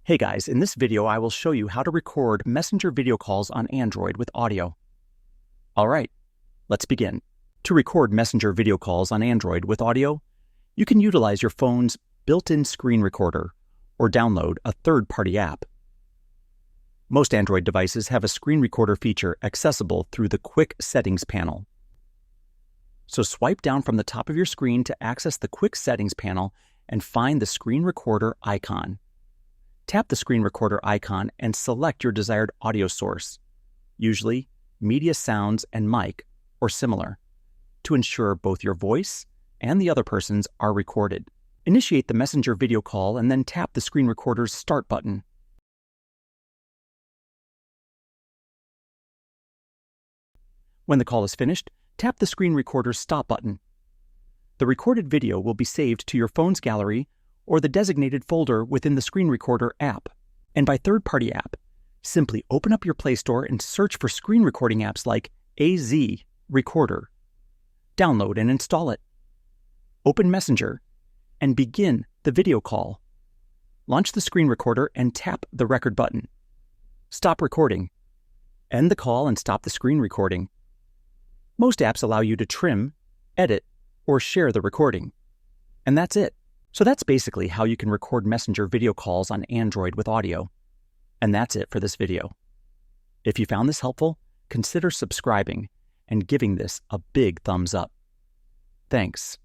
Hey guys, in this video I will show you how to record messenger video calls on Android with audio. Alright, let's begin. To record messenger video calls on Android with audio, you can utilize your phone's built-in screen recorder or download a third-party app. Most Android devices have a screen recorder feature accessible through the Quick Settings panel. So swipe down from the top of your screen to access the Quick Settings panel and find the screen recorder icon. Tap the screen recorder icon and select your desired audio source, usually media sounds and mic or similar, to ensure both your voice and the other person's are recorded. Initiate the messenger video call and then tap the screen recorder's start button. When the call is finished, tap the screen recorder's stop button. The recorded video will be saved to your phone's gallery or the designated folder within the screen recorder app. And by third-party app, simply open up your Play Store and search for screen recording apps like AZ Recorder. Download and install it. Open Messenger and begin the video call. Launch the screen recorder and tap the record button. Stop recording. End the call and stop the screen recording. Most apps allow you to trim, edit, or share the recording. And that's it. So that's basically how you can record messenger video calls on Android with audio. And that's it for this video. If you found this helpful, consider subscribing and giving this a big thumbs up. Thanks.